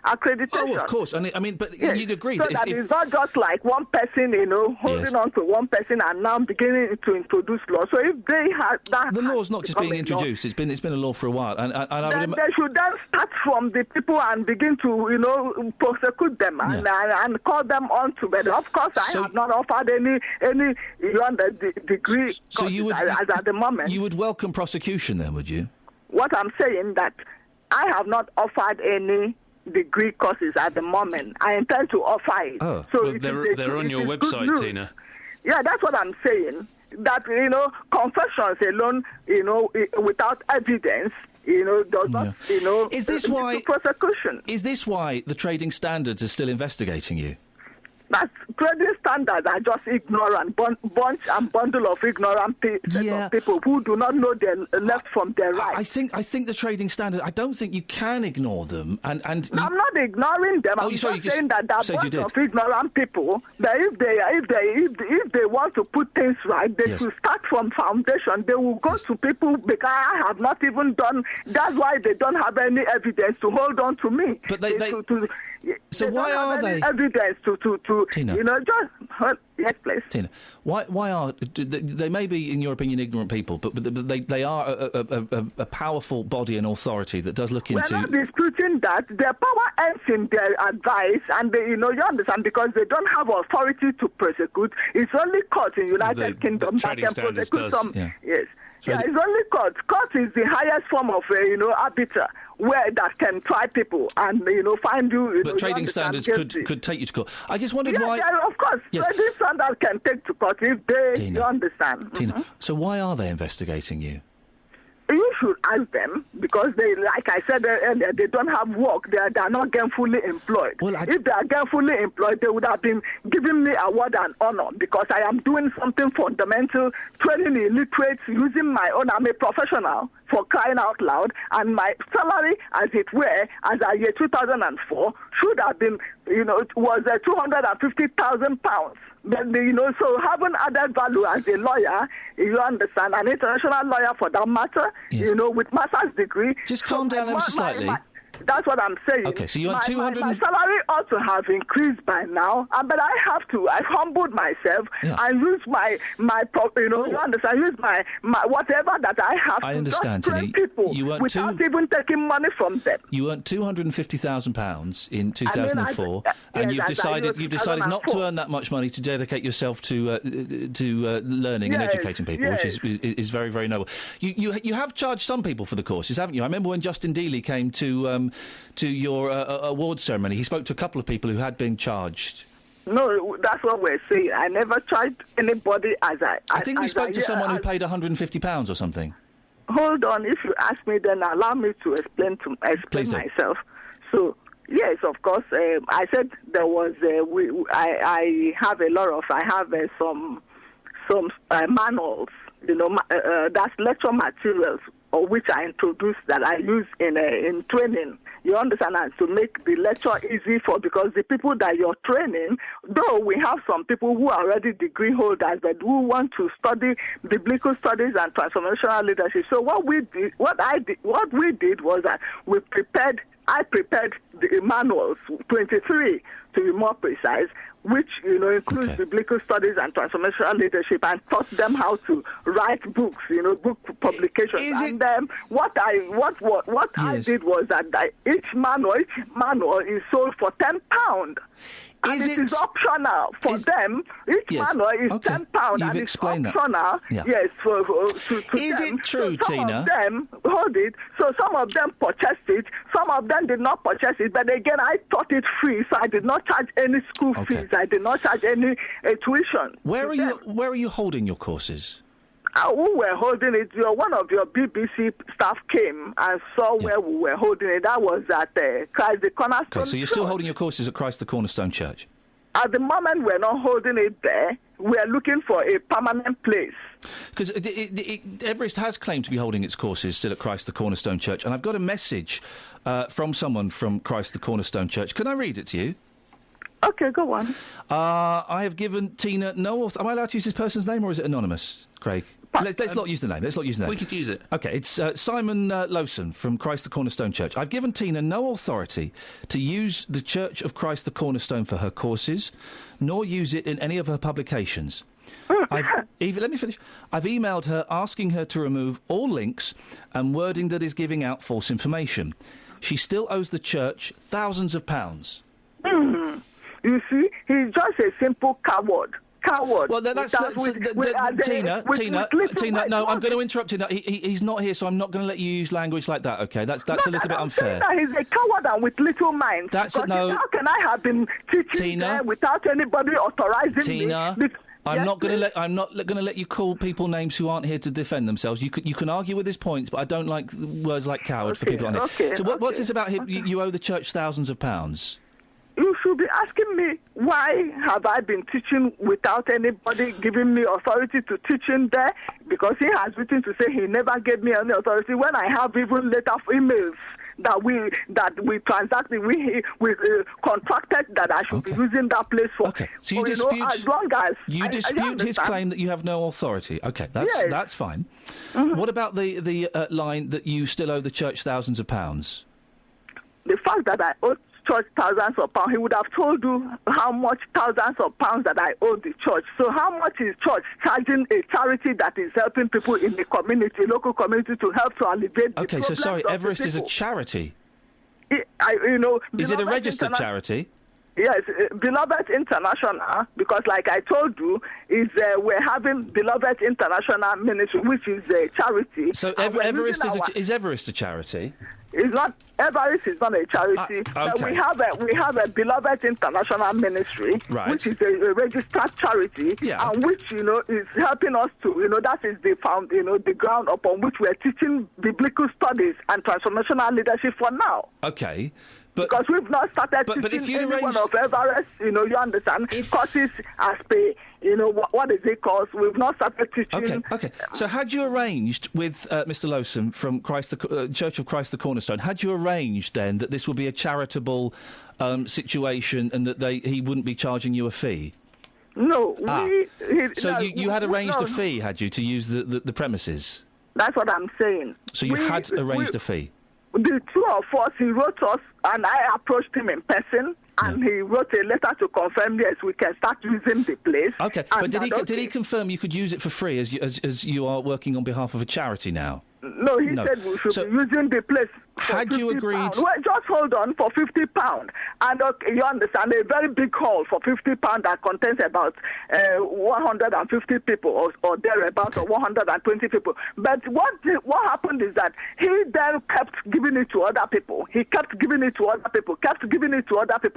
accreditation. Oh, of course. I mean, but you'd agree so that it's not just like one person, holding on to one person and now beginning to introduce law. So if they had that, the law's not just being introduced; it's been a law for a while, and I would. They should then start from the people and begin to, prosecute them and call them on to. But of course, I have not offered any degree. So you would, at the moment, you would welcome prosecution, then, would you? What I'm saying that I have not offered any degree courses at the moment. I intend to offer it. Oh. So Well, they're on your website, Tina. Yeah, that's what I'm saying. That, confessions alone, without evidence, does not, Is this why prosecution? Is this why the trading standards are still investigating you? That trading standards are just ignorant, bunch and bundle of ignorant set of people who do not know their left from their right. I think the trading standards. I don't think you can ignore them. And no, I'm not ignoring them. I'm just saying that there are bunch of ignorant people. That if they want to put things right, they should start from foundation. They will go to people because I have not even done. That's why they don't have any evidence to hold on to me. But so why are they evidence to Tina? Yes, please. Tina, why are they may be, in your opinion, ignorant people, but they are a powerful body and authority that does look into. We're not disputing that. Their power ends in their advice, and you understand, because they don't have authority to prosecute. It's only court in United Kingdom that can prosecute some. Yeah. Yes. Yeah, it's only court. Court is the highest form of, arbiter, where that can try people and, find you. But trading standards could take you to court. I just wondered why. Yeah, of course. Yes. Trading standards can take to court if they, Tina, you understand. Tina, so why are they investigating you? You should ask them, because they, like I said earlier, they don't have work. They are not gainfully employed. If they are gainfully employed, they would have been giving me award and honor, because I am doing something fundamental, training illiterates, using my own. I'm a professional, for crying out loud, and my salary, as it were, as a year 2004, should have been, it was £250,000. But, so having added value as a lawyer, you understand, an international lawyer for that matter, with master's degree. Just calm down ever so slightly. That's what I'm saying. Okay, so you want 200. My salary ought to have increased by now, but I have to. I've humbled myself and used my you understand, use my whatever that I have I to understand, just train Tina. people You without even taking money from them. You earned £250,000 in 2004, and you've decided not to earn that much money to dedicate yourself to learning and educating people, which is very, very noble. You have charged some people for the courses, haven't you? I remember when Justin Dealey came to your award ceremony, he spoke to a couple of people who had been charged. No, that's what we're saying. I never charged anybody I think we spoke to someone who paid £150 or something. Hold on, if you ask me, then allow me to explain myself. So, yes, of course, I said there was. I have some manuals. That's lecture materials, or which I introduced that I use in training. You understand, and to make the lecture easy because the people that you're training, though we have some people who are already degree holders, but who want to study biblical studies and transformational leadership. So what we did was that I prepared the manuals, 23 to be more precise, which includes biblical studies and transformational leadership, and taught them how to write books, book publications. And what I did was that each manual is sold for £10. And it is optional for them. Each manual is £10, and it's optional. Yes, to is them. It true, so some Tina? of them, hold it. So some of them purchased it. Some of them did not purchase it. But again, I taught it free, so I did not charge any school fees. I did not charge any tuition. Where are you holding your courses? Who were holding it? One of your BBC staff came and saw where we were holding it. That was at Christ the Cornerstone. Okay, so you're still holding your courses at Christ the Cornerstone Church? At the moment, we're not holding it there. We're looking for a permanent place. Because Everest has claimed to be holding its courses still at Christ the Cornerstone Church, and I've got a message from someone from Christ the Cornerstone Church. Can I read it to you? Okay, go on. I have given Tina no... Am I allowed to use this person's name, or is it anonymous, Craig? Let's not use the name. We could use it. Okay, it's Simon Lowson from Christ the Cornerstone Church. I've given Tina no authority to use the Church of Christ the Cornerstone for her courses, nor use it in any of her publications. Let me finish. I've emailed her asking her to remove all links and wording that is giving out false information. She still owes the Church thousands of pounds. You see, he's just a simple coward. coward. Well, Tina. No, I'm going to interrupt you. No, he's not here, so I'm not going to let you use language like that. Okay, that's a little bit unfair. He's a coward and with little mind. No. How can I have been teaching there without anybody authorizing me? I'm not going to let you call people names who aren't here to defend themselves. You can argue with his points, but I don't like words like coward for people on here. So what's this about? You owe the church thousands of pounds. You should be asking me why have I been teaching without anybody giving me authority to teach in there? Because he has written to say he never gave me any authority. When I have even letter emails that we transacted, we contracted that I should be using that place for. Okay, so you dispute as long as you dispute his claim that you have no authority. Okay, that's fine. Mm-hmm. What about the line that you still owe the church thousands of pounds? The fact that I owe church thousands of pounds, he would have told you how much thousands of pounds that I owe the church. So how much is church charging a charity that is helping people in the community, local community, to help to alleviate the problems so sorry, of Everest the is a people? charity? Is it a registered charity? Yes, Beloved International, because like I told you, we're having Beloved International Ministry, which is a charity. So Everest is Everest a charity? It's not. Everest is not a charity. Okay. We have a Beloved International Ministry, which is a registered charity, and which is helping us to that is the ground upon which we are teaching biblical studies and transformational leadership for now. Okay. Because we've not started teaching anyone of Everest, you understand, courses as per, what is it called? We've not started teaching. Okay. So had you arranged with Mr. Lowson from Church of Christ the Cornerstone, had you arranged then that this would be a charitable situation and that he wouldn't be charging you a fee? No. You had arranged a fee, had you, to use the premises? That's what I'm saying. So you had arranged a fee? The two of us, he wrote us, and I approached him in person, and he wrote a letter to confirm, yes, we can start using the place. Okay, but did he confirm you could use it for free as you are working on behalf of a charity now? No, he said we should be using the place. Had you agreed? Well, just hold on for £50, and you understand a very big hall for £50 that contains about 150 people or thereabouts, or 120 people. But what happened is that he then kept giving it to other people. He kept giving it to other people,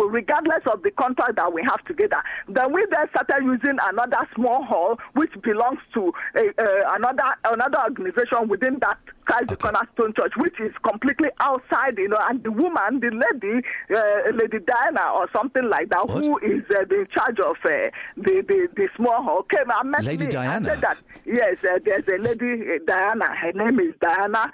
regardless of the contract that we have together. Then we then started using another small hall which belongs to another organization within that Christ the Cornerstone Church, which is completely outside, and the woman, the lady, Lady Diana or something like that, who is in charge of the small hall, came and met Lady me. Diana? And said that, yes, there's a lady, Diana, her name is Diana,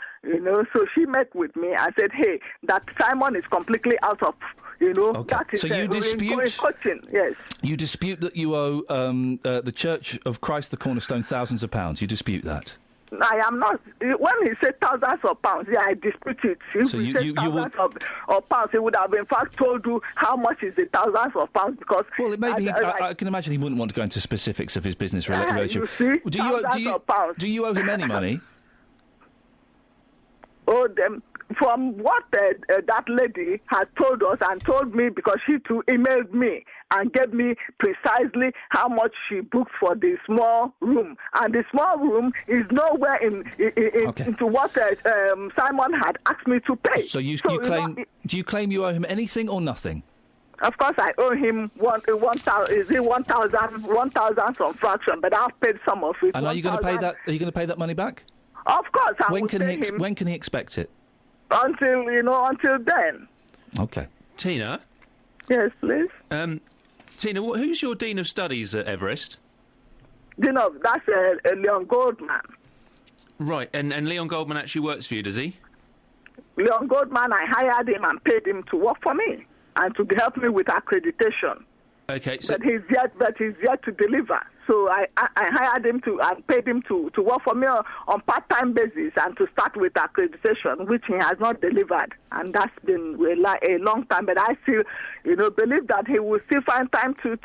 so she met with me and said, hey, that Simon is completely out of... that is so you dispute? Coaching, yes. You dispute that you owe the Church of Christ the Cornerstone thousands of pounds. You dispute that? I am not. When he said thousands of pounds, I dispute it. If he said thousands of pounds, he would have in fact told you how much is the thousands of pounds, because... Well, maybe I can imagine he wouldn't want to go into specifics of his business relationship. You see, do you owe him any money? Oh, them. From what that lady had told us and told me, because she too emailed me and gave me precisely how much she booked for the small room. And the small room is nowhere into what Simon had asked me to pay. So you claim... do you claim you owe him anything or nothing? Of course, I owe him 1,000 some fraction, but I've paid some of it. And are you going to pay that? Are you going to pay that money back? Of course, when can he expect it? Until then. Okay. Tina? Yes, please. Tina, who's your Dean of Studies at Everest? That's Leon Goldman. Right, and Leon Goldman actually works for you, does he? Leon Goldman, I hired him and paid him to work for me and to help me with accreditation. Okay, so... But he's yet to deliver. So I hired him and paid him to work for me on part-time basis and to start with accreditation, which he has not delivered. And that's been a long time. But I still, believe that he will still find time to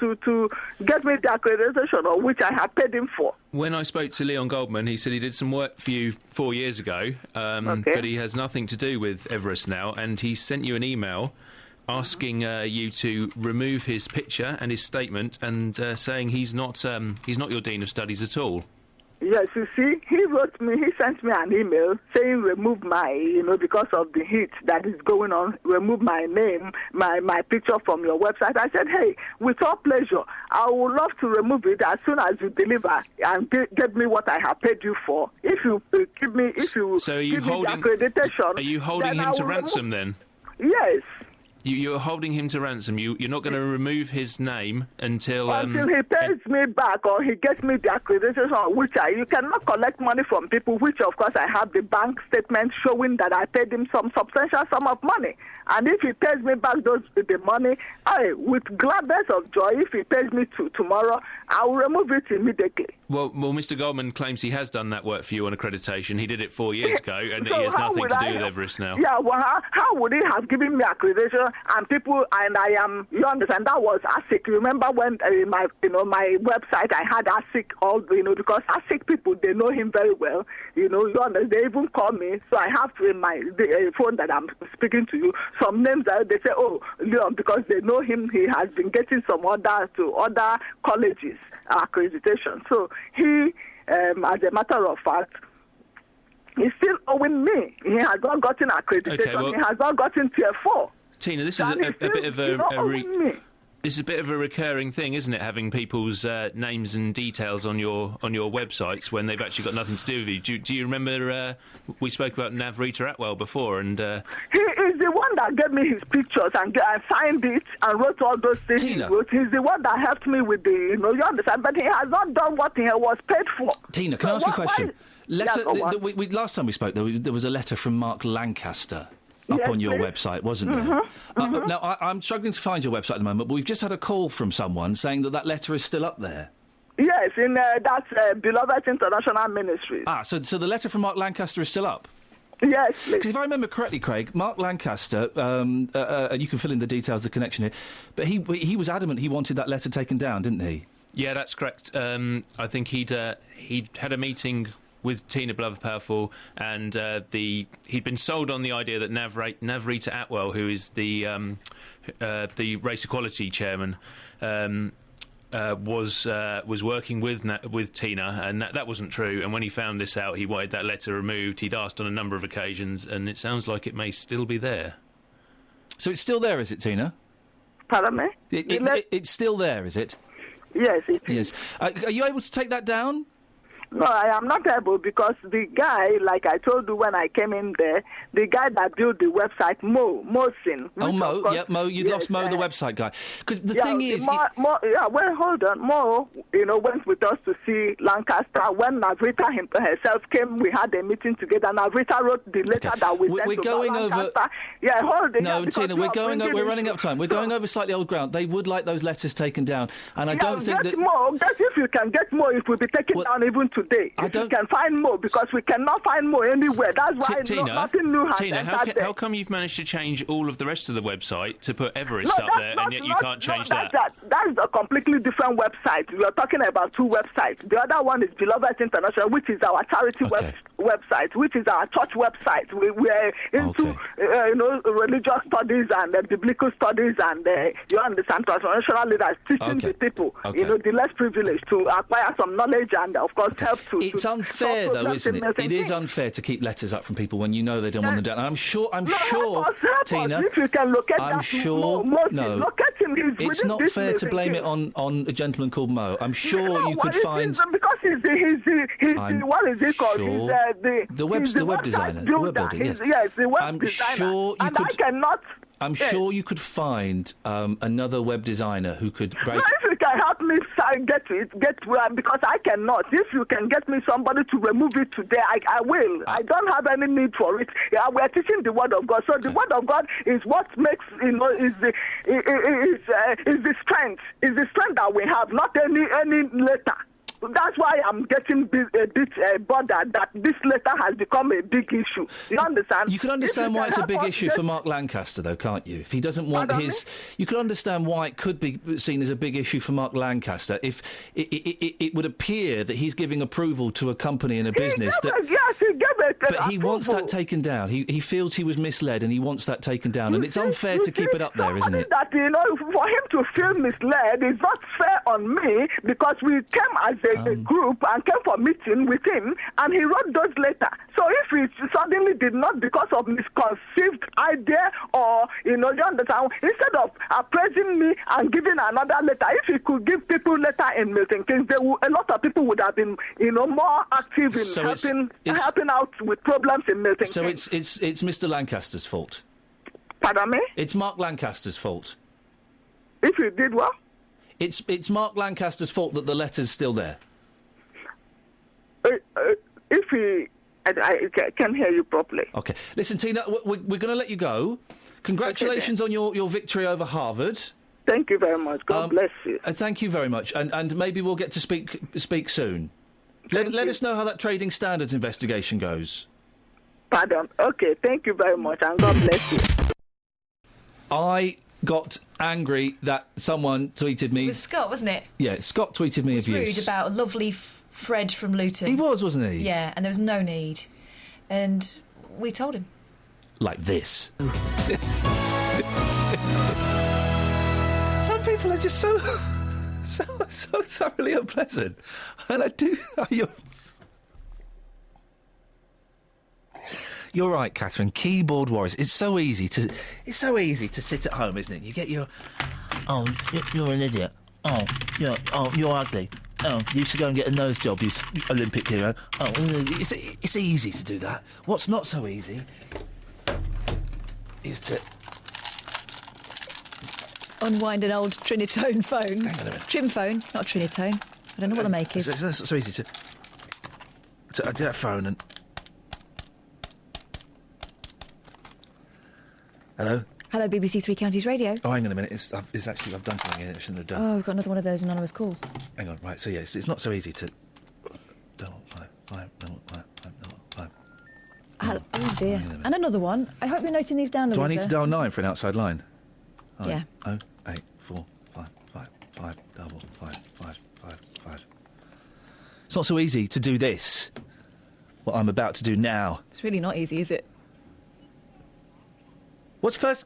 get me the accreditation, or which I have paid him for. When I spoke to Leon Goldman, he said he did some work for you 4 years ago, but he has nothing to do with Everest now. And he sent you an email asking you to remove his picture and his statement, and saying he's not your Dean of Studies at all. Yes, you see, he sent me an email saying remove my, because of the heat that is going on, remove my name, my picture from your website. I said, hey, with all pleasure, I would love to remove it as soon as you deliver and get me what I have paid you for. If you give me, So are you give me holding, the accreditation... Are you holding him to ransom then? Yes. You're holding him to ransom. You're not going to remove his name until he pays me back or he gets me the accreditation, which you cannot collect money from people, which of course I have the bank statement showing that I paid him some substantial sum of money. And if he pays me back the money, with gladness of joy, if he pays me tomorrow, I will remove it immediately. Well, Mr. Goldman claims he has done that work for you on accreditation. He did it 4 years ago, and he has nothing to do with Everest now. Yeah, well, how would he have given me accreditation and people, and I am, you understand, that was ASIC. Remember when my website, I had ASIC, because ASIC people, they know him very well. You understand, they even call me, so I have in the phone that I'm speaking to you, some names that they say, oh, Leon, because they know him, he has been getting some other colleges accreditation. So he, as a matter of fact, he's still owing me. He has not gotten accreditation. Okay, well, he has not gotten tier 4. Tina, this is a bit of this is a bit of a recurring thing, isn't it? Having people's names and details on your websites when they've actually got nothing to do with you. Do you remember we spoke about Navrita Atwell before? And he is the one that gave me his pictures and signed it and wrote all those things. Tina. He wrote. He's the one that helped me with the, you understand. But he has not done what he was paid for. Tina, can I ask you a question? Last time we spoke, there was a letter from Mark Lancaster up on your website, wasn't there? Now, I'm struggling to find your website at the moment, but we've just had a call from someone saying that letter is still up there. Yes, that's Beloved International Ministries. So the letter from Mark Lancaster is still up? Yes, because if I remember correctly, Craig, Mark Lancaster, and you can fill in the details, the connection here, but he was adamant he wanted that letter taken down, didn't he? Yeah, that's correct. I think he'd had a meeting with Tina Glover-Powerful, and he'd been sold on the idea that Navrita Atwell, who is the race equality chairman, was working with Tina, and that wasn't true. And when he found this out, he wanted that letter removed. He'd asked on a number of occasions, and it sounds like it may still be there. So it's still there, is it, Tina? Pardon me? It's still there, is it? Yes, it is. Yes. Are you able to take that down? No, I am not able, because the guy, like I told you when I came in there, the guy that built the website, Mosin. Oh, Mo, Mo, you'd lost Mo, the website guy. Because the thing is... hold on. Mo, went with us to see Lancaster. When Navrita herself came, we had a meeting together. Navrita wrote the letter that we sent to Lancaster. Yeah, hold it. No, Tina, we're running out of time. We're going over slightly old ground. They would like those letters taken down, and I don't think that... If you can get more, it will be taken down even today. If you can find more, because we cannot find more anywhere. That's why nothing new has entered there. How come you've managed to change all of the rest of the website to put Everest up there, and yet you can't change that? That's a completely different website. We are talking about two websites. The other one is Beloved International, which is our charity website, which is our church website. We're into religious studies and biblical studies, and you understand, transnational leaders teaching the people, the less privileged, to acquire some knowledge and, of course, help to... It's unfair, though, isn't it? It is unfair to keep letters up from people when you know they don't want them down. And I'm sure, Tina... If you can locate I'm sure... No. Locate him. It's not fair to blame it on a gentleman called Mo. I'm sure you could find... Because he's what is it called? He's the web designer. The web builder, yes. Yes, the web I'm designer. Sure you could... I cannot... I'm sure you could find another web designer who could break... No, if you can help me because I cannot. If you can get me somebody to remove it today, I will. I don't have any need for it. We're teaching the Word of God. So the Word of God is what makes, is the strength. Is the strength that we have, not any letter. that's why I'm getting a bit bothered that this letter has become a big issue. You understand? You can understand why it's a big issue for Mark Lancaster, though, can't you? If he doesn't want his... You can understand why it could be seen as a big issue for Mark Lancaster if it would appear that he's giving approval to a company and a business that... Yes, he gave it But he wants that taken down. He feels he was misled and he wants that taken down. And it's unfair to keep it up there, isn't it? That, you know, for him to feel misled is not fair on me because we came as a group and came for meeting with him and he wrote those letters. So if he suddenly did not because of misconceived idea or, you know, you understand, instead of praising me and giving another letter, if he could give people letter in Milton Keynes, a lot of people would have been, you know, more active in helping out with problems in Milton Keynes. So it's Mr. Lancaster's fault? Pardon me? It's Mark Lancaster's fault. If he did what? It's Mark Lancaster's fault that the letter's still there. If he... I can hear you properly. OK. Listen, Tina, we're going to let you go. Congratulations on your victory over Harvard. Thank you very much. God bless you. Thank you very much. And maybe we'll get to speak soon. Let us know how that trading standards investigation goes. Pardon. OK, thank you very much, and God bless you. I got angry that someone tweeted me... It was Scott, wasn't it? Yeah, Scott tweeted me abuse. Rude about a lovely Fred from Luton. He was, wasn't he? Yeah, and there was no need. And we told him. Like this. Some people are just so thoroughly unpleasant. And I do... You're right, Catherine. Keyboard warriors. It's so easy to sit at home, isn't it? You get your... Oh, you're an idiot. Oh, you're ugly. Oh, you should go and get a nose job, you Olympic hero. Oh, it's easy to do that. What's not so easy is to... Unwind an old Trinitone phone. Hang on a minute. Trim phone, not Trinitone. I don't know what the make is. It's not so easy to do that phone and... Hello? Hello, BBC Three Counties Radio. Oh, hang on a minute. I've done something here I shouldn't have done. Oh, we've got another one of those anonymous calls. Hang on, right. So, yes, it's not so easy to... Oh, dear. And another one. I hope you're noting these down, Louisa. Do I need to dial 9 for an outside line? Yeah. 0, 8, 4, 5, 5, 5, double, 5, 5, 5, 5. It's not so easy to do this, what I'm about to do now. It's really not easy, is it? What's first...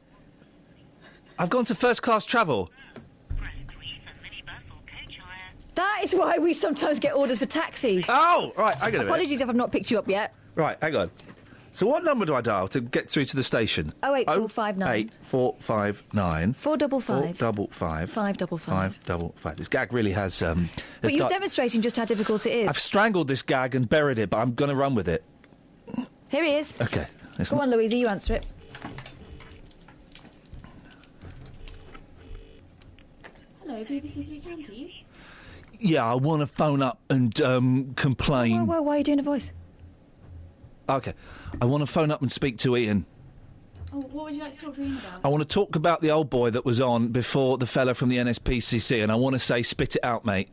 I've gone to first class travel. That is why we sometimes get orders for taxis. Oh, right, hang on a minute. Apologies if I've not picked you up yet. Right, hang on. So what number do I dial to get through to the station? 08459. 8459. 455. 455. 555. 555. This gag really has... but you're demonstrating just how difficult it is. I've strangled this gag and buried it, but I'm going to run with it. Here he is. OK. Go on, Louisa, you answer it. Hello, BBC Three Counties. Yeah, I want to phone up and complain. Why are you doing a voice? OK. I want to phone up and speak to Ian. Oh, what would you like to talk to Ian about? I want to talk about the old boy that was on before the fella from the NSPCC, and I want to say, spit it out, mate.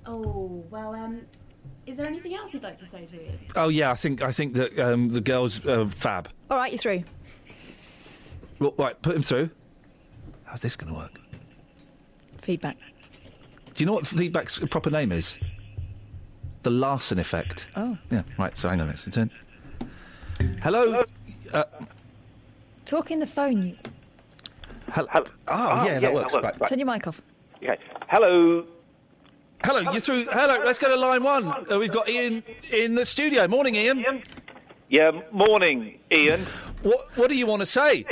Oh, well, is there anything else you'd like to say to Ian? Oh, yeah, I think that the girl's fab. All right, you're through. Well, right, put him through. How's this going to work? Feedback. Do you know what feedback's proper name is? The Larson effect. Oh. Yeah, right, so hang on, let's return. Hello? Talk in the phone. Hello? Oh, yeah, that works. Right. Turn your mic off. Okay. Hello. Hello, you're through. Hello, let's go to line one. We've got Ian in the studio. Morning, Ian. Yeah, morning, Ian. What do you want to say?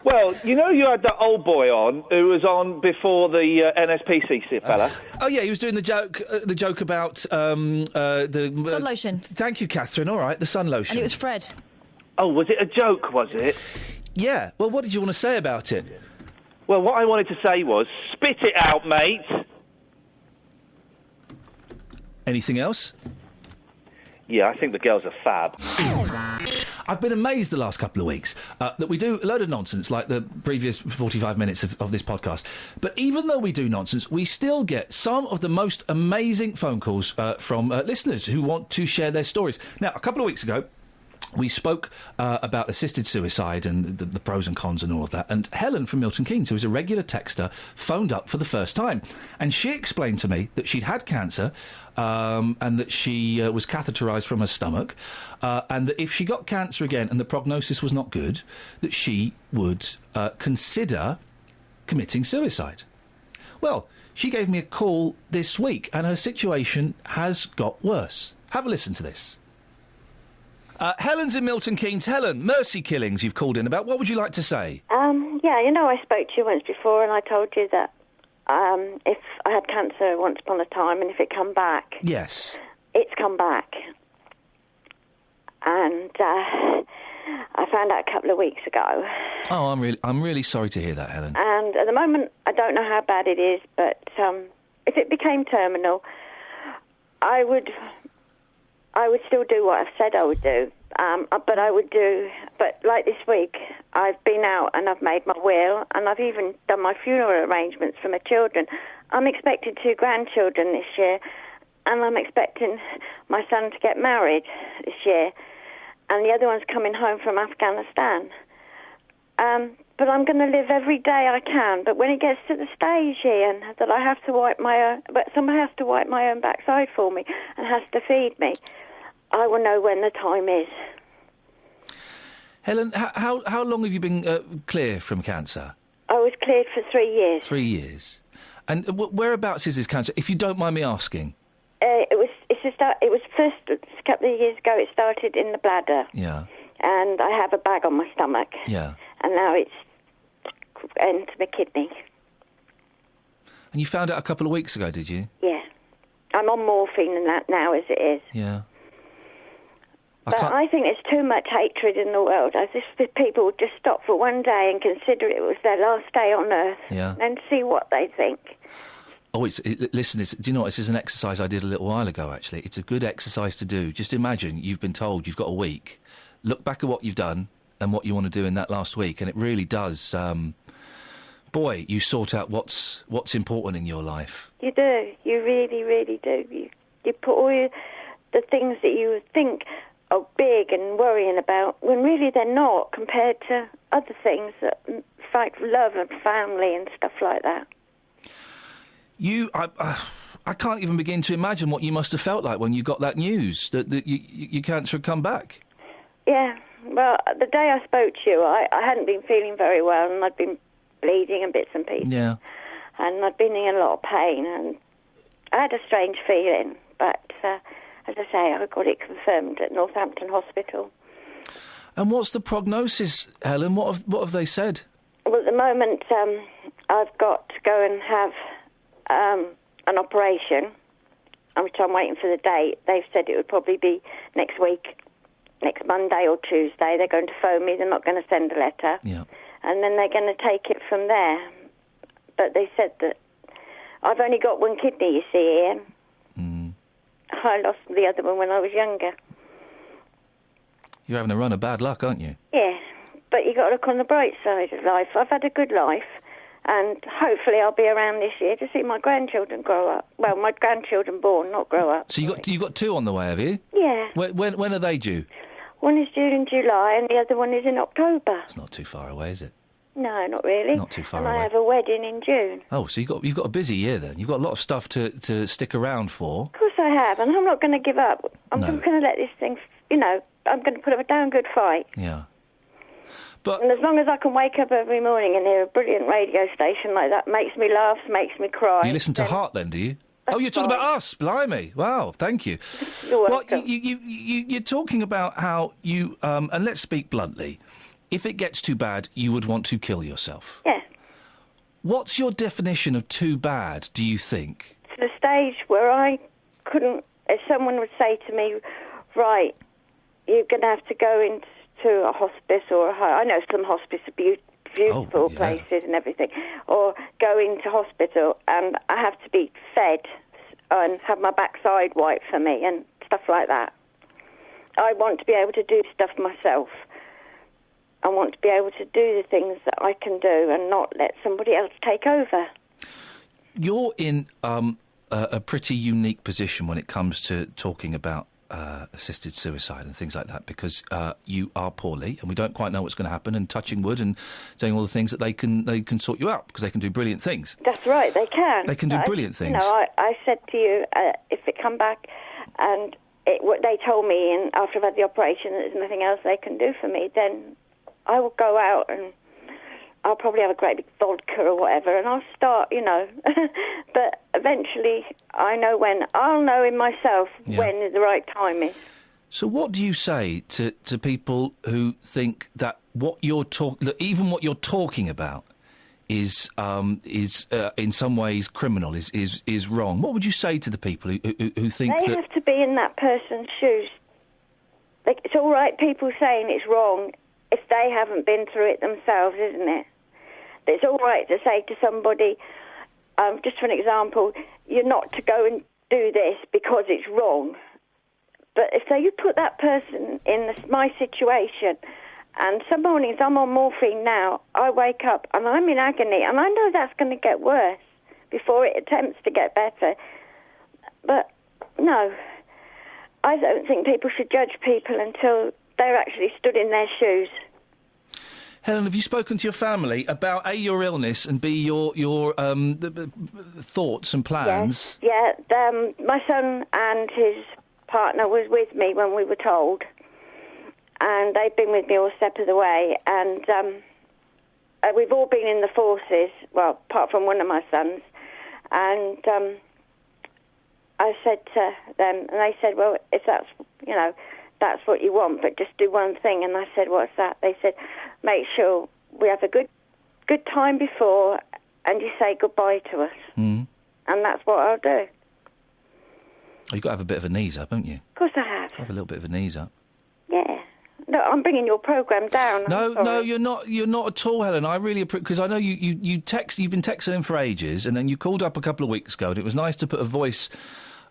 Well, you know you had that old boy on who was on before the NSPCC fella. Oh yeah, he was doing the joke about the sun lotion. Thank you, Catherine. All right, the sun lotion. And it was Fred. Oh, was it a joke? Was it? Yeah. Well, what did you want to say about it? Well, what I wanted to say was, spit it out, mate. Anything else? Yeah, I think the girls are fab. I've been amazed the last couple of weeks that we do a load of nonsense, like the previous 45 minutes of this podcast. But even though we do nonsense, we still get some of the most amazing phone calls from listeners who want to share their stories. Now, a couple of weeks ago, we spoke about assisted suicide and the pros and cons and all of that. And Helen from Milton Keynes, who is a regular texter, phoned up for the first time. And she explained to me that she'd had cancer and that she was catheterised from her stomach and that if she got cancer again and the prognosis was not good, that she would consider committing suicide. Well, she gave me a call this week and her situation has got worse. Have a listen to this. Helen's in Milton Keynes. Helen, mercy killings you've called in about. What would you like to say? Yeah, you know, I spoke to you once before and I told you that if I had cancer once upon a time and if it come back... Yes. It's come back. And I found out a couple of weeks ago. Oh, I'm really sorry to hear that, Helen. And at the moment, I don't know how bad it is, but if it became terminal, I would still do what I've said I would do. But like this week, I've been out and I've made my will and I've even done my funeral arrangements for my children. I'm expecting 2 grandchildren this year and I'm expecting my son to get married this year and the other one's coming home from Afghanistan. But I'm going to live every day I can. But when it gets to the stage, Ian, that I have to wipe my own, but somebody has to wipe my own backside for me and has to feed me, I will know when the time is. Helen, how long have you been clear from cancer? I was cleared for 3 years. 3 years. And whereabouts is this cancer, if you don't mind me asking? It was first a couple of years ago. It started in the bladder. Yeah. And I have a bag on my stomach. Yeah. And now it's into my kidney. And you found out a couple of weeks ago, did you? Yeah. I'm on morphine and that now as it is. Yeah. But I think there's too much hatred in the world. I just people would just stop for one day and consider it was their last day on earth. Yeah. And see what they think. Oh, listen, do you know what? This is an exercise I did a little while ago, actually. It's a good exercise to do. Just imagine you've been told you've got a week. Look back at what you've done and what you want to do in that last week, and it really does... boy, you sort out what's important in your life. You do. You really, really do. You put all the things that you think are big and worrying about when really they're not compared to other things that like love and family and stuff like that. I can't even begin to imagine what you must have felt like when you got that news that your cancer had come back. Yeah. Well, the day I spoke to you, I hadn't been feeling very well and I'd been bleeding and bits and pieces. Yeah. And I'd been in a lot of pain and I had a strange feeling, but as I say, I got it confirmed at Northampton Hospital. And what's the prognosis, Helen? What have they said? Well, at the moment, I've got to go and have an operation, which I'm waiting for the date. They've said it would probably be next week, next Monday or Tuesday. They're going to phone me. They're not going to send a letter. Yeah. And then they're going to take it from there. But they said that I've only got one kidney, you see, Ian. I lost the other one when I was younger. You're having a run of bad luck, aren't you? Yeah, but you got to look on the bright side of life. I've had a good life, and hopefully I'll be around this year to see my grandchildren grow up. Well, my grandchildren born, not grow up. So you got 2 on the way, have you? Yeah. When are they due? One is due in July, and the other one is in October. It's not too far away, is it? No, not really. Not too far and away. I have a wedding in June. Oh, so you've got a busy year then. You've got a lot of stuff to stick around for. Of course I have, and I'm not going to give up. I'm going to let this thing, I'm going to put up a damn good fight. Yeah. And as long as I can wake up every morning and hear a brilliant radio station like that, makes me laugh, makes me cry. You listen to Heart then, do you? Oh, you're talking about us, blimey. Wow, thank you. You're welcome. Well, you're talking about how you, and let's speak bluntly, if it gets too bad, you would want to kill yourself. Yeah. What's your definition of too bad, do you think? To the stage where I couldn't, if someone would say to me, right, you're going to have to go into a hospice or I know some hospice are beautiful places and everything, or go into hospital and I have to be fed and have my backside wiped for me and stuff like that. I want to be able to do stuff myself. I want to be able to do the things that I can do and not let somebody else take over. You're in a pretty unique position when it comes to talking about assisted suicide and things like that, because you are poorly and we don't quite know what's going to happen, and touching wood and doing all the things that they can sort you out, because they can do brilliant things. That's right, they can. They can do brilliant things. You know, I said to you, if it come back and they told me after I've had the operation that there's nothing else they can do for me, then I will go out and I'll probably have a great big vodka or whatever, and I'll start, you know. But eventually, I'll know in myself when the right time is. So, what do you say to people who think that even what you're talking about is in some ways criminal, is wrong? What would you say to the people who think they have to be in that person's shoes? Like, it's all right, people saying it's wrong if they haven't been through it themselves, isn't it? It's all right to say to somebody, just for an example, you're not to go and do this because it's wrong. But if you put that person in my situation, and some mornings I'm on morphine now, I wake up and I'm in agony, and I know that's going to get worse before it attempts to get better. But no, I don't think people should judge people until they're actually stood in their shoes. Helen, have you spoken to your family about A, your illness, and B, your thoughts and plans? Yes. Yeah, my son and his partner was with me when we were told, and they've been with me all step of the way, and we've all been in the forces, well, apart from one of my sons, and I said to them, and they said, well, if that's, you know, that's what you want, but just do one thing. And I said, what's that? They said, make sure we have a good time before and you say goodbye to us. Mm. And that's what I'll do. Oh, you've got to have a bit of a knees up, haven't you? Of course I have. Have a little bit of a knees up. Yeah. No, I'm bringing your programme down. No, you're not. You're not at all, Helen. I really appreciate, because I know you've been texting in for ages, and then you called up a couple of weeks ago, and it was nice to put a voice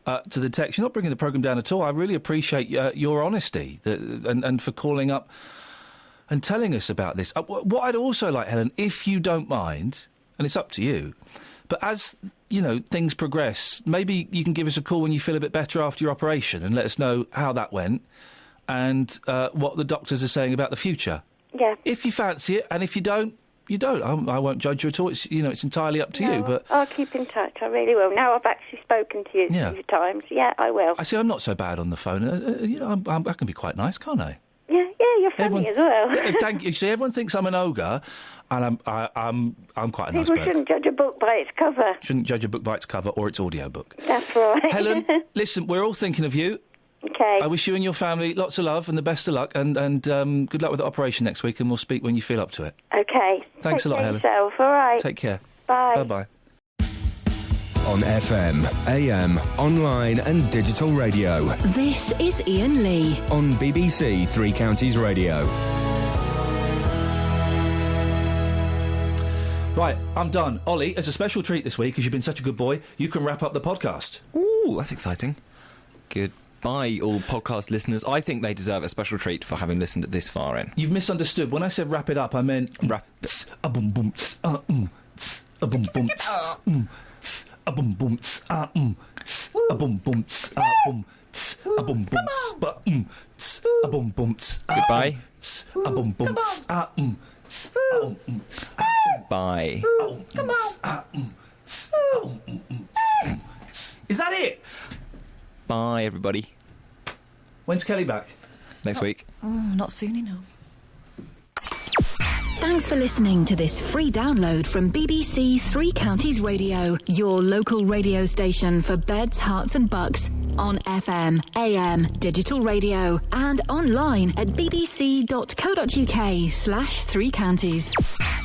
to the text. You're not bringing the programme down at all. I really appreciate your honesty and for calling up and telling us about this. What I'd also like, Helen, if you don't mind, and it's up to you, but as, you know, things progress, maybe you can give us a call when you feel a bit better after your operation and let us know how that went and what the doctors are saying about the future. Yeah. If you fancy it, and if you don't, you don't. I won't judge you at all. It's, you know, it's entirely up to you. But I'll keep in touch. I really will. Now I've actually spoken to you a few times. Yeah, I will. I see. I'm not so bad on the phone. You know, I can be quite nice, can't I? Yeah, you're funny as well. Yeah, thank you. See, everyone thinks I'm an ogre, and I'm quite a nice People bloke. shouldn't judge a book by its cover. Shouldn't judge a book by its cover or its audio book. That's right. Helen, listen, we're all thinking of you. Okay. I wish you and your family lots of love and the best of luck, and good luck with the operation next week, and we'll speak when you feel up to it. Okay. Thanks a lot, Helen. Yourself. All right. Take care. Bye. Bye-bye. On FM, AM, online and digital radio. This is Iain Lee. On BBC Three Counties Radio. Right, I'm done. Ollie, as a special treat this week, because you've been such a good boy, you can wrap up the podcast. Ooh, that's exciting. Goodbye, all podcast listeners. I think they deserve a special treat for having listened this far in. You've misunderstood. When I said wrap it up, I meant wrap. A boom boom. A boom boom. A boom boom. A boom boom. A boom boom. A boom boom. A boom boom. Goodbye. A boom boom. Bye. Come on. Is that it? Bye, everybody. When's Kelly back? Next week. Oh, not soon enough. Thanks for listening to this free download from BBC Three Counties Radio, your local radio station for beds, hearts and bucks, on FM, AM, digital radio, and online at bbc.co.uk/3counties.